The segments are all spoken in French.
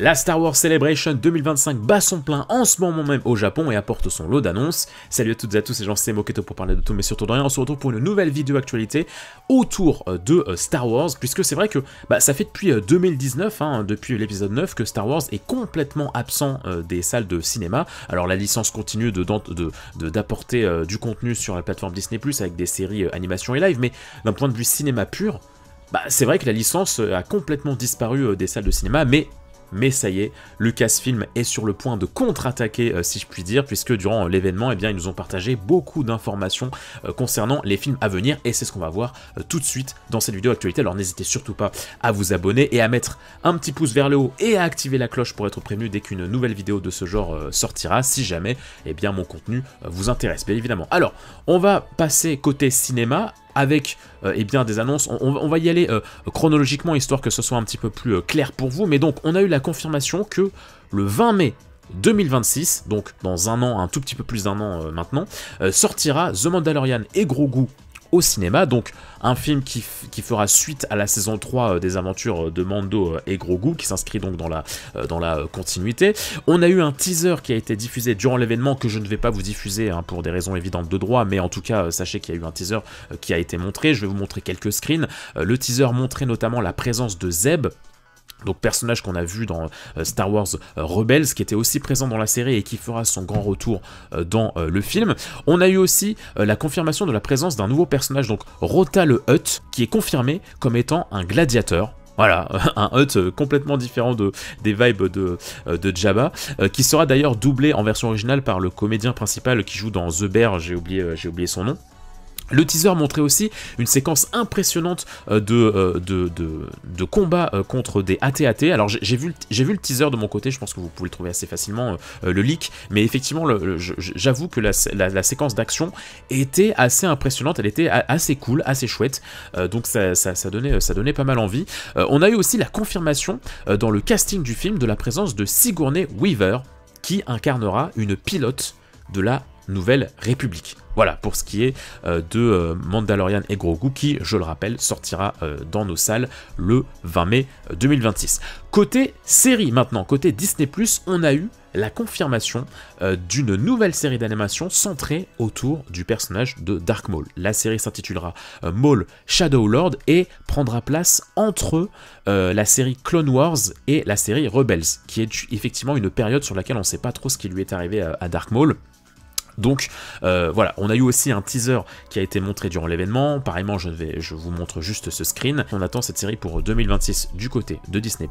La Star Wars Celebration 2025 bat son plein en ce moment même au Japon et apporte son lot d'annonces. Salut à toutes et à tous, c'est Jean-C Moketo pour parler de tout mais surtout de rien. On se retrouve pour une nouvelle vidéo actualité autour de Star Wars, puisque c'est vrai que ça fait depuis 2019, depuis l'épisode 9, que Star Wars est complètement absent des salles de cinéma. Alors la licence continue d'apporter du contenu sur la plateforme Disney+, avec des séries animation et live, mais d'un point de vue cinéma pur, c'est vrai que la licence a complètement disparu des salles de cinéma, mais ça y est, Lucasfilm est sur le point de contre-attaquer, si je puis dire, puisque durant l'événement, ils nous ont partagé beaucoup d'informations concernant les films à venir, et c'est ce qu'on va voir tout de suite dans cette vidéo actualité. Alors n'hésitez surtout pas à vous abonner et à mettre un petit pouce vers le haut et à activer la cloche pour être prévenu dès qu'une nouvelle vidéo de ce genre sortira, si jamais mon contenu vous intéresse, bien évidemment. Alors, on va passer côté cinéma, avec des annonces. On va y aller chronologiquement, histoire que ce soit un petit peu plus clair pour vous, mais donc on a eu la confirmation que le 20 mai 2026, donc dans un an, un tout petit peu plus d'un an maintenant, sortira The Mandalorian et Grogu au cinéma, donc un film qui fera suite à la saison 3 des aventures de Mando et Grogu, qui s'inscrit donc dans la continuité. On a eu un teaser qui a été diffusé durant l'événement, que je ne vais pas vous diffuser pour des raisons évidentes de droit, mais en tout cas sachez qu'il y a eu un teaser qui a été montré. Je vais vous montrer quelques screens. Le teaser montrait notamment la présence de Zeb, donc personnage qu'on a vu dans Star Wars Rebels, qui était aussi présent dans la série et qui fera son grand retour dans le film. On a eu aussi la confirmation de la présence d'un nouveau personnage, donc Rota le Hutt, qui est confirmé comme étant un gladiateur. Voilà, un Hutt complètement différent des vibes de Jabba, qui sera d'ailleurs doublé en version originale par le comédien principal qui joue dans The Bear, j'ai oublié son nom. Le teaser montrait aussi une séquence impressionnante de combat contre des AT-AT. Alors j'ai vu le teaser de mon côté, je pense que vous pouvez le trouver assez facilement, le leak, mais effectivement j'avoue que la séquence d'action était assez impressionnante, elle était assez cool, assez chouette, donc ça donnait pas mal envie. On a eu aussi la confirmation dans le casting du film de la présence de Sigourney Weaver, qui incarnera une pilote de la Nouvelle République. Voilà pour ce qui est de Mandalorian et Grogu, qui, je le rappelle, sortira dans nos salles le 20 mai 2026. Côté série maintenant, côté Disney+, on a eu la confirmation d'une nouvelle série d'animation centrée autour du personnage de Dark Maul. La série s'intitulera Maul Shadow Lord et prendra place entre la série Clone Wars et la série Rebels, qui est effectivement une période sur laquelle on ne sait pas trop ce qui lui est arrivé à Dark Maul. Donc voilà, on a eu aussi un teaser qui a été montré durant l'événement. Pareillement, je vous montre juste ce screen. On attend cette série pour 2026 du côté de Disney+.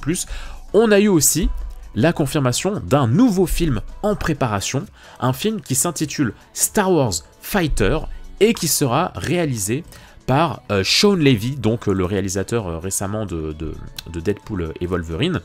On a eu aussi la confirmation d'un nouveau film en préparation, un film qui s'intitule Star Wars Fighter et qui sera réalisé par Shawn Levy, donc le réalisateur récemment de Deadpool et Wolverine.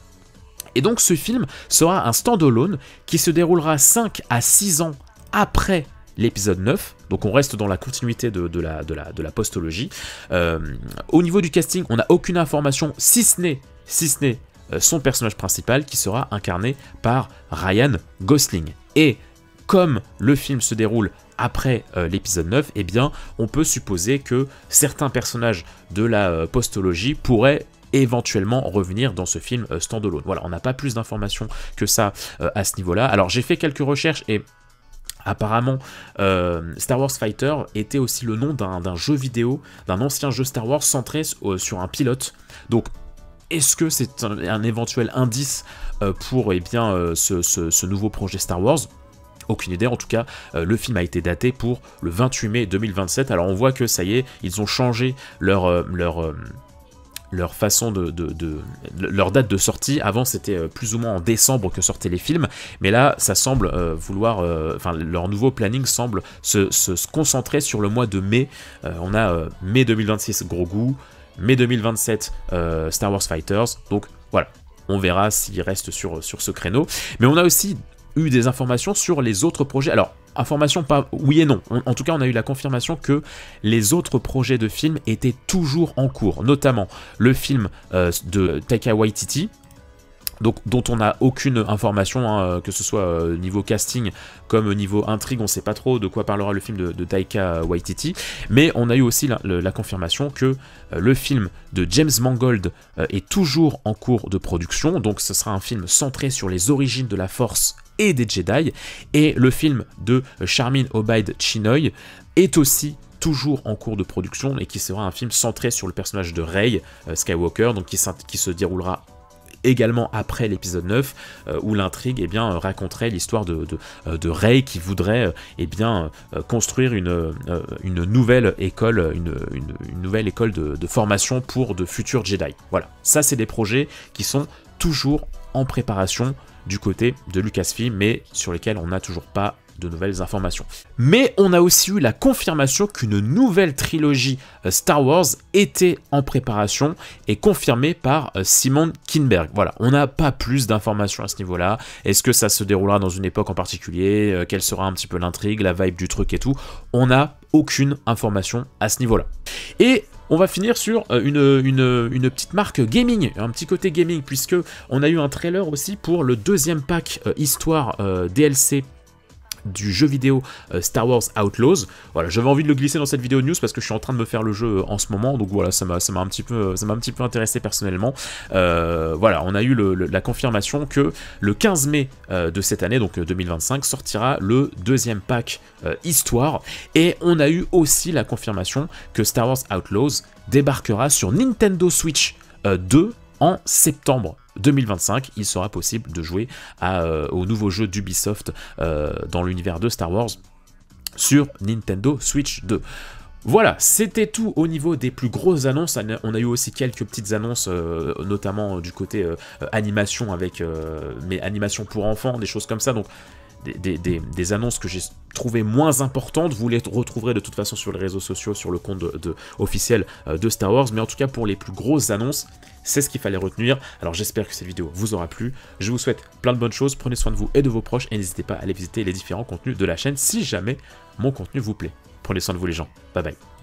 Et donc ce film sera un stand-alone qui se déroulera 5 à 6 ans après l'épisode 9, donc on reste dans la continuité de la postologie. Au niveau du casting, on n'a aucune information, si ce n'est son personnage principal, qui sera incarné par Ryan Gosling. Et comme le film se déroule après l'épisode 9, on peut supposer que certains personnages de la postologie pourraient éventuellement revenir dans ce film standalone. Voilà, on n'a pas plus d'informations que ça à ce niveau-là. Alors j'ai fait quelques recherches et apparemment, Star Wars Fighter était aussi le nom d'un jeu vidéo, d'un ancien jeu Star Wars centré sur un pilote. Donc, est-ce que c'est un éventuel indice pour ce nouveau projet Star Wars ? Aucune idée, en tout cas, le film a été daté pour le 28 mai 2027. Alors on voit que ça y est, ils ont changé leur façon leur date de sortie. Avant c'était plus ou moins en décembre que sortaient les films, mais là ça semble leur nouveau planning semble se concentrer sur le mois de mai. On a mai 2026 Grogu, mai 2027 Star Wars Fighters, donc voilà, on verra s'il reste sur ce créneau. Mais on a aussi eu des informations sur les autres projets. Alors, information pas oui et non. En tout cas, on a eu la confirmation que les autres projets de films étaient toujours en cours, notamment le film de Taika Waititi, Donc, dont on n'a aucune information, hein, que ce soit niveau casting comme niveau intrigue, on ne sait pas trop de quoi parlera le film de Taika Waititi, mais on a eu aussi la confirmation que le film de James Mangold est toujours en cours de production, donc ce sera un film centré sur les origines de la Force et des Jedi, et le film de Charmin Obaid Chinoy est aussi toujours en cours de production, et qui sera un film centré sur le personnage de Rey Skywalker, donc qui se déroulera également après l'épisode 9, où l'intrigue raconterait l'histoire de Rey qui voudrait construire une nouvelle école, une nouvelle école de formation pour de futurs Jedi. Voilà, ça c'est des projets qui sont toujours en préparation du côté de Lucasfilm, mais sur lesquels on n'a toujours pas de nouvelles informations. Mais on a aussi eu la confirmation qu'une nouvelle trilogie Star Wars était en préparation et confirmée par Simon Kinberg. Voilà, on n'a pas plus d'informations à ce niveau-là. Est-ce que ça se déroulera dans une époque en particulier? Quelle sera un petit peu l'intrigue, la vibe du truc et tout? On n'a aucune information à ce niveau-là. Et on va finir sur une petite marque gaming, un petit côté gaming, puisque on a eu un trailer aussi pour le deuxième pack histoire DLC du jeu vidéo Star Wars Outlaws. Voilà, j'avais envie de le glisser dans cette vidéo de news parce que je suis en train de me faire le jeu en ce moment, donc voilà, ça m'a un petit peu intéressé personnellement. Voilà, on a eu la confirmation que le 15 mai de cette année, donc 2025, sortira le deuxième pack histoire, et on a eu aussi la confirmation que Star Wars Outlaws débarquera sur Nintendo Switch 2 en septembre 2025. Il sera possible de jouer au nouveau jeu d'Ubisoft dans l'univers de Star Wars sur Nintendo Switch 2. Voilà, c'était tout au niveau des plus grosses annonces. On a eu aussi quelques petites annonces, notamment du côté animation, avec mes animations pour enfants, des choses comme ça. Donc des annonces que j'ai trouvées moins importantes. Vous les retrouverez de toute façon sur les réseaux sociaux, sur le compte officiel de Star Wars. Mais en tout cas, pour les plus grosses annonces, c'est ce qu'il fallait retenir. Alors j'espère que cette vidéo vous aura plu. Je vous souhaite plein de bonnes choses. Prenez soin de vous et de vos proches. Et n'hésitez pas à aller visiter les différents contenus de la chaîne si jamais mon contenu vous plaît. Prenez soin de vous les gens. Bye bye.